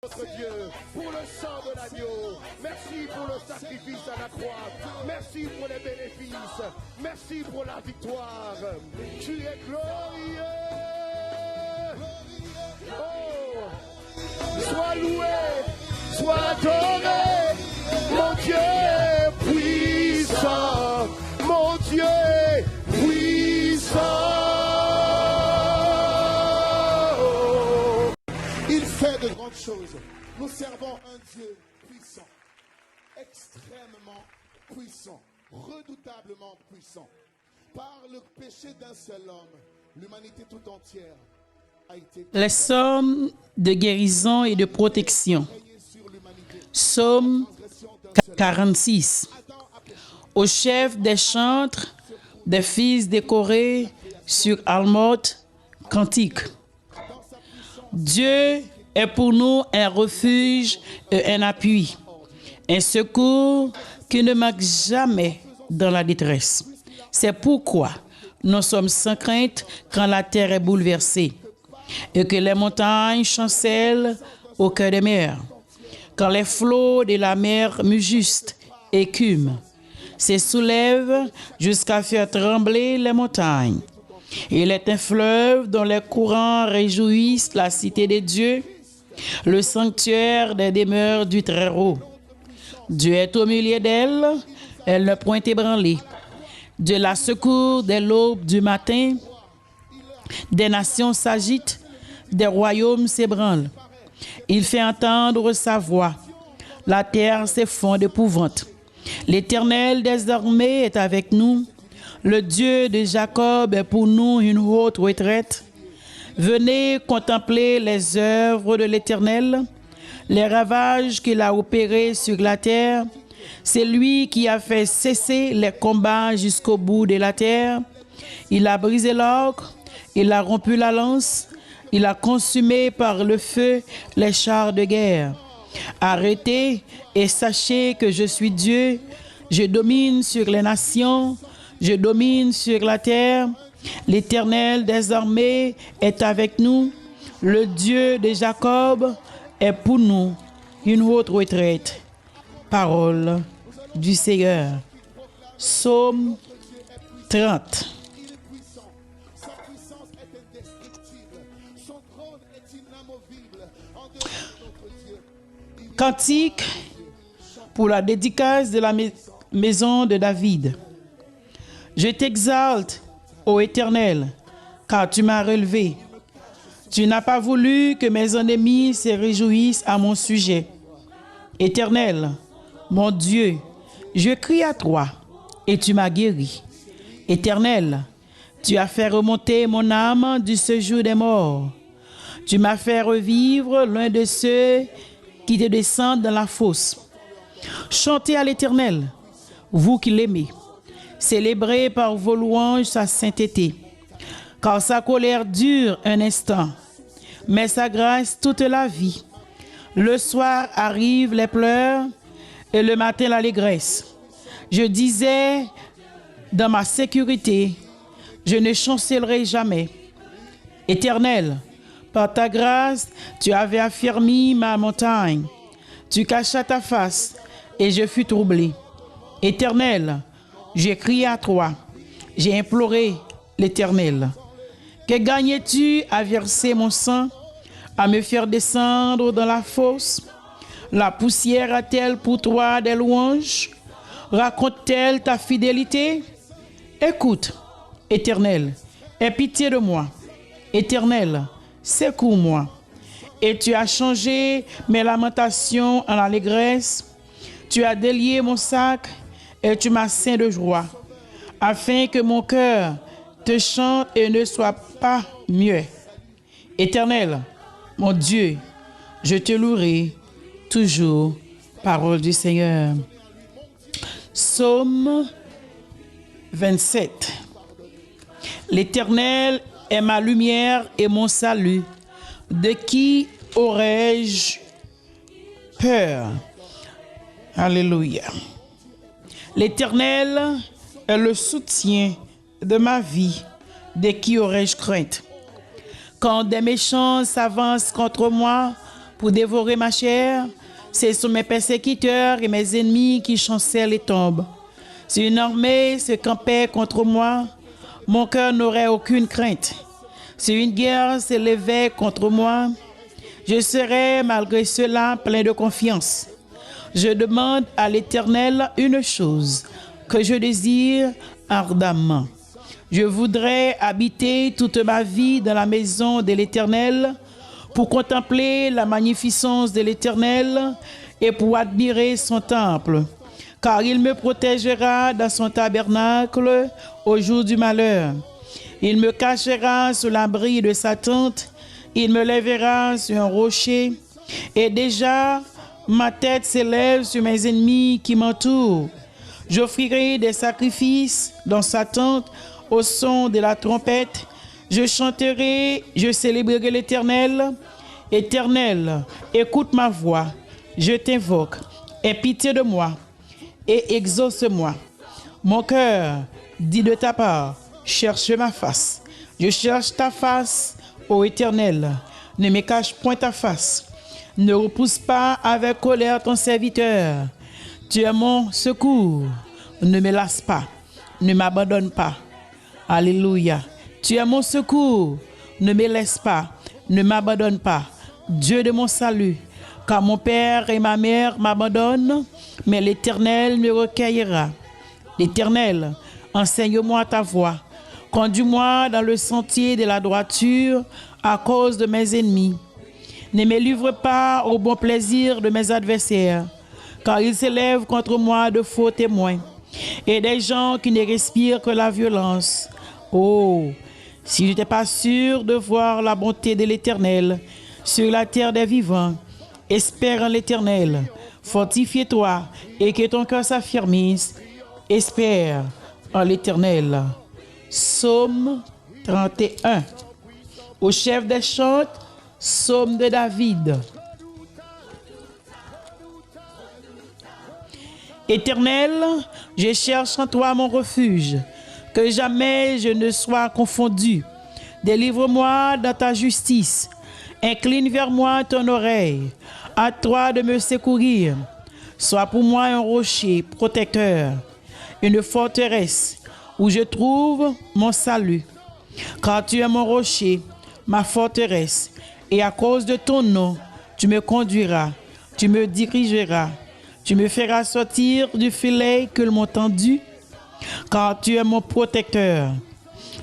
Notre Dieu, pour le sang de l'agneau, merci pour le sacrifice à la croix, merci pour les bénéfices, merci pour la victoire. Tu es glorieux. Oh, sois loué, sois adoré, mon Dieu est puissant, mon Dieu est puissant. Il fait de grandes choses. Nous servons un Dieu puissant, extrêmement puissant, redoutablement puissant. Par le péché d'un seul homme, l'humanité tout entière a été... Les psaumes de guérison et de protection. Psaume 46. Au chef des chantres, des fils décorés sur Almoth, cantique. Dieu est pour nous un refuge et un appui, un secours qui ne manque jamais dans la détresse. C'est pourquoi nous sommes sans crainte quand la terre est bouleversée et que les montagnes chancellent au cœur des mers, quand les flots de la mer mugissent, écument, se soulèvent jusqu'à faire trembler les montagnes. Il est un fleuve dont les courants réjouissent la cité de Dieu, le sanctuaire des demeures du Très-Haut. Dieu est au milieu d'elle, elle ne point ébranlée. Dieu la secourt dès l'aube du matin. Des nations s'agitent, des royaumes s'ébranlent. Il fait entendre sa voix. La terre s'effondre d'épouvante. L'Éternel des armées est avec nous. Le Dieu de Jacob est pour nous une haute retraite. Venez contempler les œuvres de l'Éternel, les ravages qu'il a opérés sur la terre. C'est lui qui a fait cesser les combats jusqu'au bout de la terre. Il a brisé l'arc, il a rompu la lance, il a consumé par le feu les chars de guerre. Arrêtez et sachez que je suis Dieu, je domine sur les nations, je domine sur la terre. L'Éternel des armées est avec nous. Le Dieu de Jacob est pour nous une haute retraite. Parole du Seigneur. Psaume 30. Cantique pour la dédicace de la maison de David. Je t'exalte, ô Éternel, car tu m'as relevé. Tu n'as pas voulu que mes ennemis se réjouissent à mon sujet. Éternel, mon Dieu, je crie à toi et tu m'as guéri. Éternel, tu as fait remonter mon âme du séjour des morts. Tu m'as fait revivre loin de ceux qui te descendent dans la fosse. Chantez à l'Éternel, vous qui l'aimez. Célébrez par vos louanges sa sainteté, car sa colère dure un instant, mais sa grâce toute la vie. Le soir arrivent les pleurs et le matin l'allégresse. Je disais dans ma sécurité, je ne chancellerai jamais. Éternel, par ta grâce, tu avais affermi ma montagne. Tu cachas ta face et je fus troublé. Éternel, j'ai crié à toi, j'ai imploré l'Éternel. Que gagnes-tu à verser mon sang, à me faire descendre dans la fosse? La poussière a-t-elle pour toi des louanges? Raconte-t-elle ta fidélité? Écoute, Éternel, aie pitié de moi. Éternel, secours-moi. Et tu as changé mes lamentations en allégresse. Tu as délié mon sac et tu m'as ceint de joie, afin que mon cœur te chante et ne soit pas muet. Éternel, mon Dieu, je te louerai toujours. Parole du Seigneur. Psaume 27. L'Éternel est ma lumière et mon salut. De qui aurais-je peur? Alléluia. L'Éternel est le soutien de ma vie. De qui aurais-je crainte? Quand des méchants s'avancent contre moi pour dévorer ma chair. Ce sont mes persécuteurs et mes ennemis qui chancellent et tombent. Si une armée se campait contre moi, mon cœur n'aurait aucune crainte. Si une guerre s'élevait contre moi, je serais malgré cela plein de confiance. Je demande à l'Éternel une chose que je désire ardemment. Je voudrais habiter toute ma vie dans la maison de l'Éternel pour contempler la magnificence de l'Éternel et pour admirer son temple. Car il me protégera dans son tabernacle au jour du malheur. Il me cachera sous l'abri de sa tente. Il me lèvera sur un rocher. Et déjà, ma tête s'élève sur mes ennemis qui m'entourent. J'offrirai des sacrifices dans sa tente au son de la trompette. Je chanterai, je célébrerai l'Éternel. Éternel, écoute ma voix. Je t'invoque. Aie pitié de moi et exauce-moi. Mon cœur dit de ta part, cherche ma face. Je cherche ta face, ô Éternel. Ne me cache point ta face. Ne repousse pas avec colère ton serviteur. Tu es mon secours. Ne me lasse pas. Ne m'abandonne pas. Alléluia. Tu es mon secours. Ne me laisse pas. Ne m'abandonne pas. Dieu de mon salut. Car mon père et ma mère m'abandonnent, mais l'Éternel me recueillera. L'Éternel, enseigne-moi ta voie. Conduis-moi dans le sentier de la droiture à cause de mes ennemis. Ne me livre pas au bon plaisir de mes adversaires, car ils s'élèvent contre moi de faux témoins et des gens qui ne respirent que la violence. Oh, si je n'étais pas sûr de voir la bonté de l'Éternel sur la terre des vivants, espère en l'Éternel, fortifie-toi et que ton cœur s'affermisse. Espère en l'Éternel. Psaume 31. Au chef des chants, Psaume de David. Éternel, je cherche en toi mon refuge, que jamais je ne sois confondu. Délivre-moi dans ta justice. Incline vers moi ton oreille. À toi de me secourir. Sois pour moi un rocher protecteur, une forteresse où je trouve mon salut. Car tu es mon rocher, ma forteresse, et à cause de ton nom, tu me conduiras, tu me dirigeras, tu me feras sortir du filet que m'ont tendu. Car tu es mon protecteur.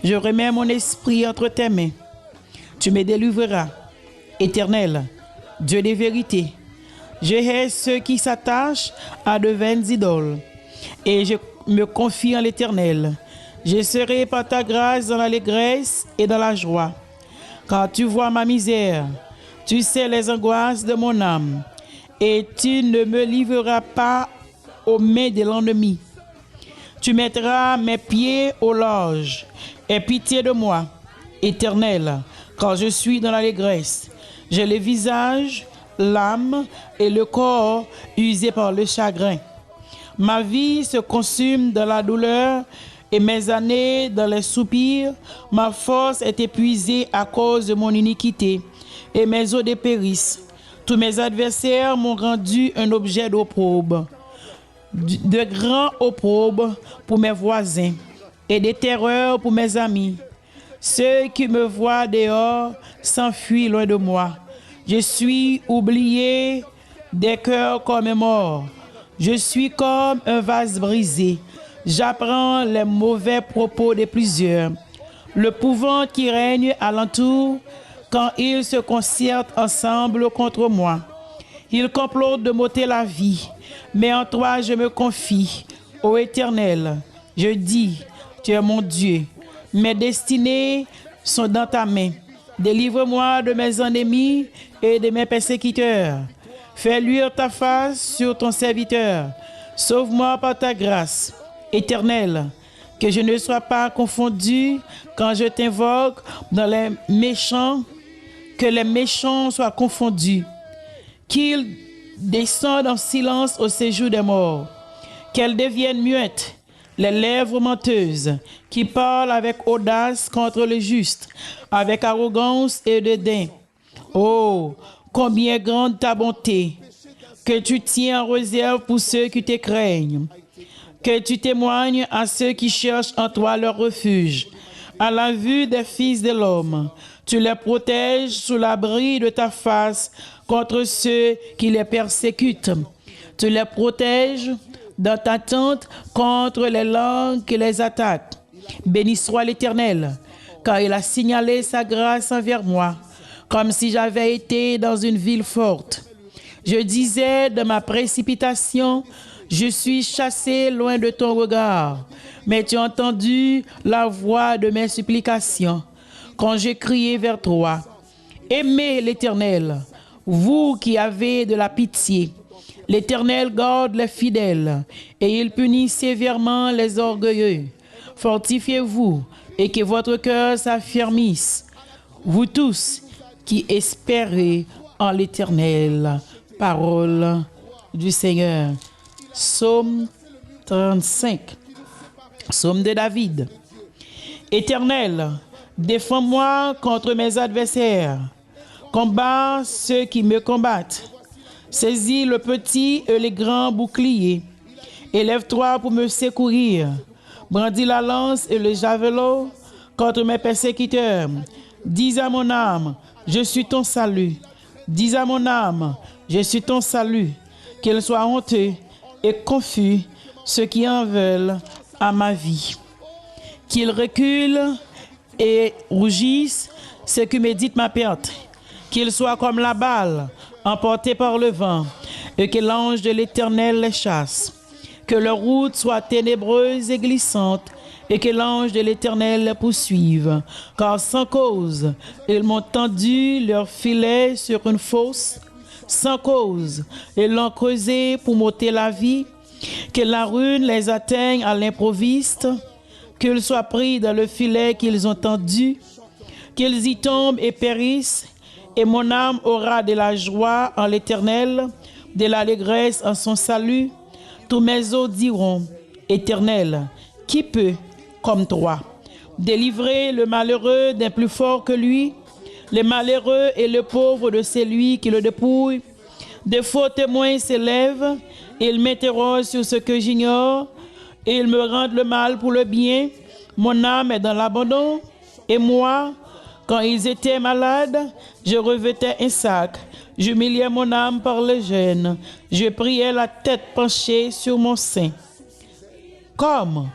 Je remets mon esprit entre tes mains. Tu me délivreras. Éternel, Dieu des vérités, je hais ceux qui s'attachent à de vaines idoles, et je me confie en l'Éternel. Je serai par ta grâce dans l'allégresse et dans la joie, car tu vois ma misère, tu sais les angoisses de mon âme, et tu ne me livreras pas aux mains de l'ennemi. Tu mettras mes pieds au large. Aie pitié de moi, Éternel, car je suis dans l'allégresse. J'ai le visage, l'âme et le corps usés par le chagrin. Ma vie se consume dans la douleur et mes années dans les soupirs. Ma force est épuisée à cause de mon iniquité et mes os dépérissent. Tous mes adversaires m'ont rendu un objet d'opprobre, de grands opprobres pour mes voisins et des terreurs pour mes amis. Ceux qui me voient dehors s'enfuient loin de moi. Je suis oublié des cœurs comme morts. Je suis comme un vase brisé. J'apprends les mauvais propos de plusieurs. Le pouvant qui règne alentour quand ils se concertent ensemble contre moi. Ils complotent de m'ôter la vie. Mais en toi je me confie, ô Éternel. Je dis, tu es mon Dieu. Mes destinées sont dans ta main. Délivre-moi de mes ennemis et de mes persécuteurs. Fais luire ta face sur ton serviteur. Sauve-moi par ta grâce, Éternel, que je ne sois pas confondu quand je t'invoque dans les méchants, que les méchants soient confondus, qu'ils descendent en silence au séjour des morts, qu'elles deviennent muettes, les lèvres menteuses, qui parlent avec audace contre le juste, avec arrogance et dédain. Oh, combien grande ta bonté, que tu tiens en réserve pour ceux qui te craignent, que tu témoignes à ceux qui cherchent en toi leur refuge. À la vue des fils de l'homme, tu les protèges sous l'abri de ta face contre ceux qui les persécutent. Tu les protèges dans ta tente contre les langues qui les attaquent. Béni soit l'Éternel, car il a signalé sa grâce envers moi, comme si j'avais été dans une ville forte. Je disais de ma précipitation, je suis chassé loin de ton regard, mais tu as entendu la voix de mes supplications quand j'ai crié vers toi. Aimez l'Éternel, vous qui avez de la pitié. L'Éternel garde les fidèles et il punit sévèrement les orgueilleux. Fortifiez-vous et que votre cœur s'affermisse, vous tous qui espérez en l'Éternel. Parole du Seigneur. Psaume 35. Psaume de David. Éternel, défends-moi contre mes adversaires. Combat ceux qui me combattent. Saisis le petit et le grand bouclier. Élève-toi pour me secourir. Brandis la lance et le javelot contre mes persécuteurs. Dis à mon âme, je suis ton salut. Dis à mon âme, je suis ton salut. Qu'il soit honteux et confus ceux qui en veulent à ma vie. Qu'ils reculent et rougissent ceux qui méditent ma perte. Qu'ils soient comme la balle emportée par le vent et que l'ange de l'Éternel les chasse. Que leur route soit ténébreuse et glissante et que l'ange de l'Éternel les poursuive. Car sans cause, ils m'ont tendu leur filet sur une fosse. Sans cause, ils l'ont creusé pour m'ôter la vie. Que la ruine les atteigne à l'improviste. Qu'ils soient pris dans le filet qu'ils ont tendu. Qu'ils y tombent et périssent. Et mon âme aura de la joie en l'Éternel, de l'allégresse en son salut. Tous mes os diront, Éternel, qui peut comme toi délivrer le malheureux d'un plus fort que lui, le malheureux et le pauvre de celui qui le dépouille. De faux témoins s'élèvent, ils m'interrogent sur ce que j'ignore, et ils me rendent le mal pour le bien. Mon âme est dans l'abandon, et moi, quand ils étaient malades, je revêtais un sac. J'humiliais mon âme par le jeûne. Je priais la tête penchée sur mon sein. Comme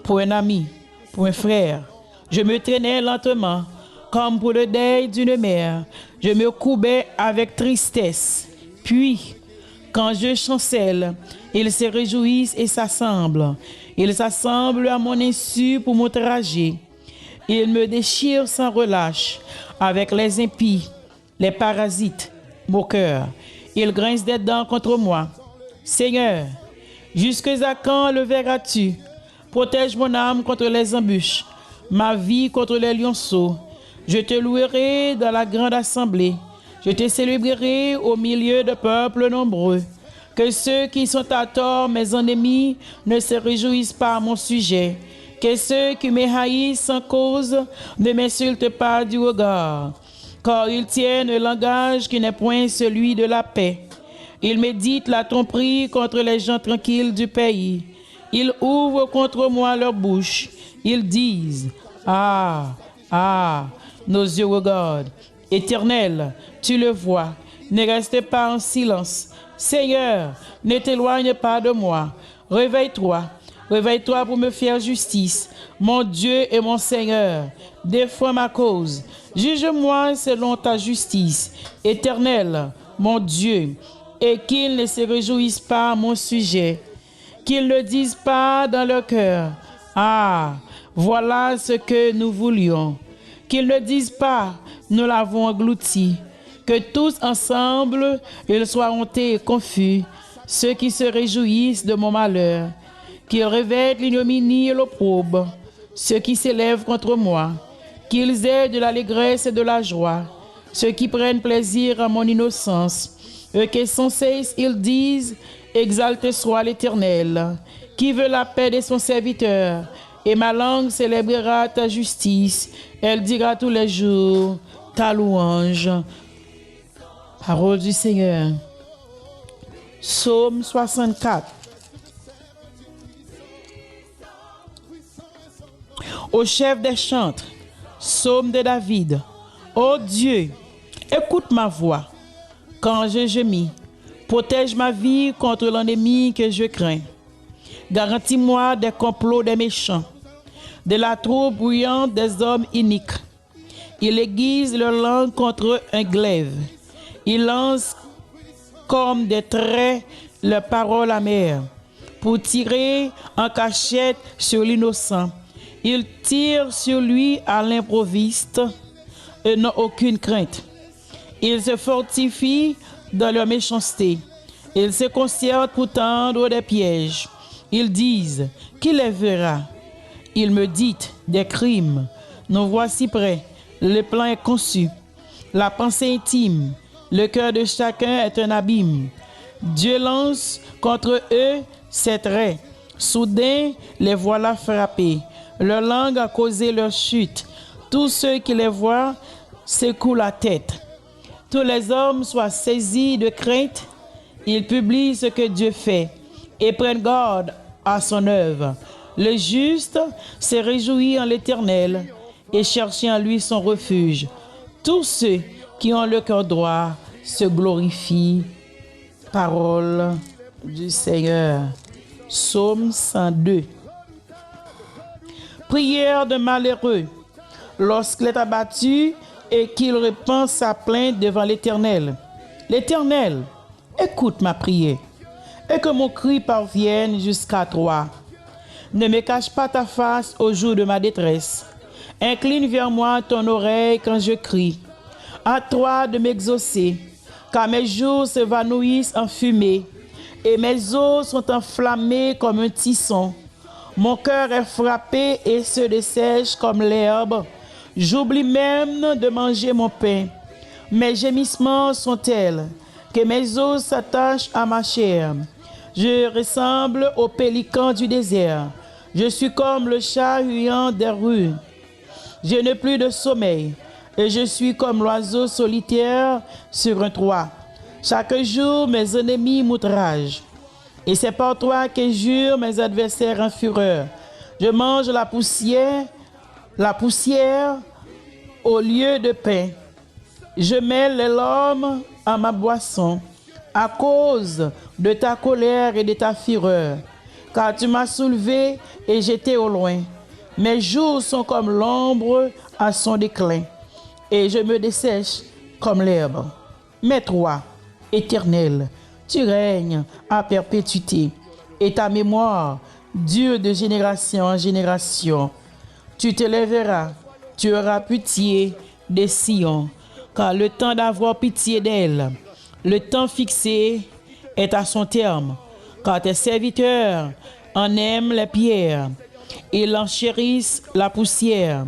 pour un ami, pour un frère, je me traînais lentement, comme pour le deuil d'une mère. Je me courbais avec tristesse. Puis, quand je chancelle, ils se réjouissent et s'assemblent. Ils s'assemblent à mon insu pour m'outrager. Ils me déchirent sans relâche avec les impies, les parasites, moqueurs. Ils grincent des dents contre moi. Seigneur, jusqu'à quand le verras-tu? Protège mon âme contre les embûches, ma vie contre les lionceaux. Je te louerai dans la grande assemblée. Je te célébrerai au milieu de peuples nombreux. Que ceux qui sont à tort, mes ennemis, ne se réjouissent pas à mon sujet. Que ceux qui me haïssent sans cause ne m'insultent pas du regard. Car ils tiennent un langage qui n'est point celui de la paix. Ils méditent la tromperie contre les gens tranquilles du pays. Ils ouvrent contre moi leur bouche. Ils disent, ah, ah, nos yeux regardent. Éternel, tu le vois. Ne reste pas en silence. Seigneur, ne t'éloigne pas de moi. Réveille-toi. Réveille-toi pour me faire justice. Mon Dieu et mon Seigneur, défends ma cause. Juge-moi selon ta justice. Éternel, mon Dieu, et qu'ils ne se réjouissent pas à mon sujet. Qu'ils ne disent pas dans leur cœur, ah, voilà ce que nous voulions. Qu'ils ne disent pas, nous l'avons englouti. Que tous ensemble, ils soient hontés et confus, ceux qui se réjouissent de mon malheur. Qu'ils revêtent l'ignominie et l'opprobre, ceux qui s'élèvent contre moi. Qu'ils aient de l'allégresse et de la joie, ceux qui prennent plaisir à mon innocence. Eux qui sans cesse ils disent, exalté soit l'Éternel, qui veut la paix de son serviteur. Et ma langue célébrera ta justice. Elle dira tous les jours ta louange. Parole du Seigneur. Psaume 64. Au chef des chantres, psaume de David. Ô Dieu, écoute ma voix quand je gémis. Protège ma vie contre l'ennemi que je crains. Garantis-moi des complots des méchants, de la troupe bruyante des hommes iniques. Il aiguise leur langue contre un glaive. Il lance comme des traits leurs paroles amères pour tirer en cachette sur l'innocent. Ils tirent sur lui à l'improviste et n'ont aucune crainte. Ils se fortifient dans leur méchanceté. Ils se concertent pour tendre des pièges. Ils disent, qui les verra? Ils me disent des crimes. Nous voici prêts. Le plan est conçu. La pensée intime. Le cœur de chacun est un abîme. Dieu lance contre eux ses traits. Soudain, les voilà frappés. Leur langue a causé leur chute. Tous ceux qui les voient secouent la tête. Tous les hommes soient saisis de crainte. Ils publient ce que Dieu fait et prennent garde à son œuvre. Le juste se réjouit en l'Éternel et cherche en lui son refuge. Tous ceux qui ont le cœur droit se glorifient. Parole du Seigneur. Psaume 102. Prière de malheureux. Lorsqu'il est abattu et qu'il répand sa plainte devant l'Éternel. L'Éternel, écoute ma prière et que mon cri parvienne jusqu'à toi. Ne me cache pas ta face au jour de ma détresse. Incline vers moi ton oreille quand je crie. À toi de m'exaucer, car mes jours s'évanouissent en fumée et mes os sont enflammés comme un tisson. Mon cœur est frappé et se dessèche comme l'herbe. J'oublie même de manger mon pain. Mes gémissements sont tels que mes os s'attachent à ma chair. Je ressemble au pélican du désert. Je suis comme le chat huyant des rues. Je n'ai plus de sommeil et je suis comme l'oiseau solitaire sur un toit. Chaque jour, mes ennemis m'outragent. Et c'est par toi que jurent mes adversaires en fureur. Je mange la poussière au lieu de pain. Je mêle les larmes à ma boisson à cause de ta colère et de ta fureur. Car tu m'as soulevé et j'étais au loin. Mes jours sont comme l'ombre à son déclin et je me dessèche comme l'herbe. Mais toi, Éternel, tu règnes à perpétuité et ta mémoire dure de génération en génération. Tu te lèveras, tu auras pitié de Sion, car le temps d'avoir pitié d'elle, le temps fixé est à son terme, car tes serviteurs en aiment les pierres, ils en chérissent la poussière.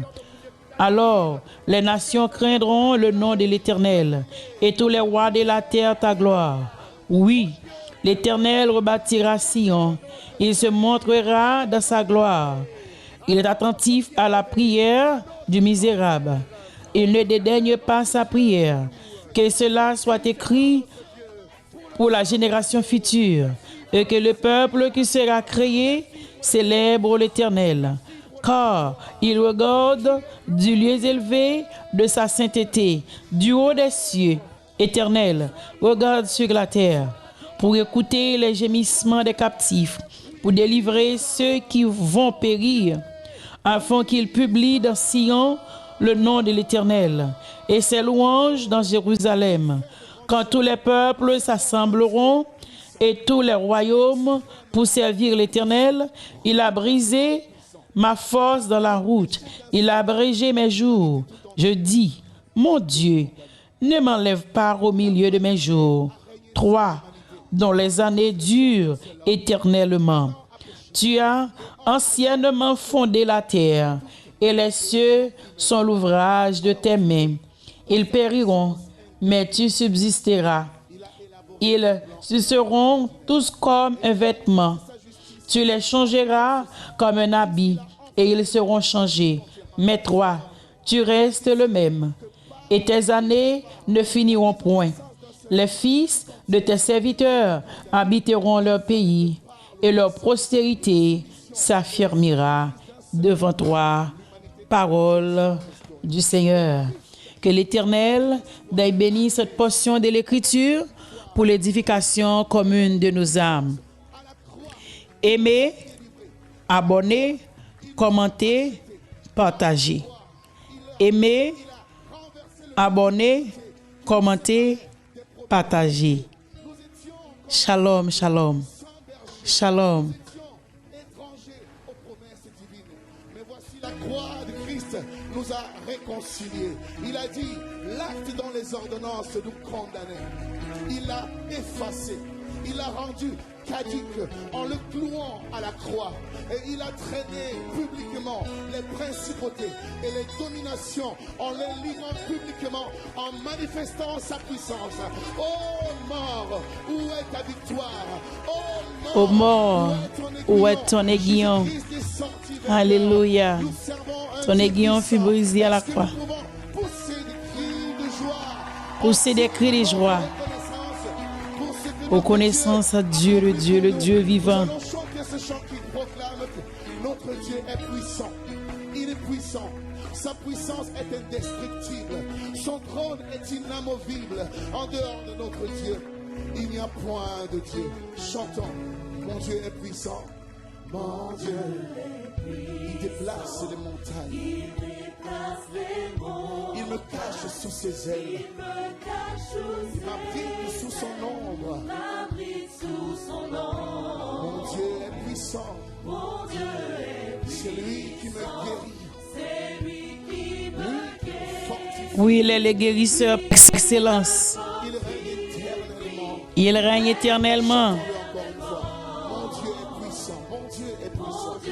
Alors les nations craindront le nom de l'Éternel, et tous les rois de la terre ta gloire. Oui, l'Éternel rebâtira Sion, il se montrera dans sa gloire. Il est attentif à la prière du misérable. Il ne dédaigne pas sa prière. Que cela soit écrit pour la génération future, et que le peuple qui sera créé célèbre l'Éternel. Car il regarde du lieu élevé de sa sainteté, du haut des cieux. Éternel, regarde sur la terre, pour écouter les gémissements des captifs, pour délivrer ceux qui vont périr, afin qu'il publie dans Sion le nom de l'Éternel et ses louanges dans Jérusalem. Quand tous les peuples s'assembleront et tous les royaumes pour servir l'Éternel, il a brisé ma force dans la route, il a abrégé mes jours. Je dis, mon Dieu, ne m'enlève pas au milieu de mes jours. 3. Dont les années durent éternellement. Tu as anciennement fondé la terre, et les cieux sont l'ouvrage de tes mains. Ils périront, mais tu subsisteras. Ils seront tous comme un vêtement. Tu les changeras comme un habit, et ils seront changés. Mais toi, tu restes le même, et tes années ne finiront point. Les fils de tes serviteurs habiteront leur pays et leur postérité s'affirmera devant toi. Parole du Seigneur. Que l'Éternel deuille bénir cette portion de l'Écriture pour l'édification commune de nos âmes. Aimez, abonnez, commentez, partagez. Aimez, abonnez, commentez, partagez. Shalom, shalom. Shalom. Étrangers aux promesses divines. Mais voici la croix de Christ nous a réconciliés. Il a dit, l'acte dans les ordonnances nous condamnait. Il l'a effacé. Il l'a rendu caduque en le clouant à la croix. Et il a traîné publiquement les principautés et les dominations en les liant publiquement, en manifestant sa puissance. Oh mort, où est ta victoire? Ô mort, où est ton aiguillon? Alléluia. Ton aiguillon fut brisé à la croix. Pousser des cris de joie. Aux connaissances à Dieu, le Dieu vivant. Nous allons chanter ce chant qui proclame que notre Dieu est puissant. Il est puissant. Sa puissance est indestructible. Son trône est inamovible. En dehors de notre Dieu, il n'y a point de Dieu. Chantons. Mon Dieu est puissant. Mon Dieu, il déplace les montagnes. Il me cache sous ses ailes. Il m'abrite sous son ombre. Mon Dieu est puissant. C'est lui qui me guérit. Lui fortifie. Oui, il est le guérisseur par excellence. Il règne éternellement. Il règne éternellement.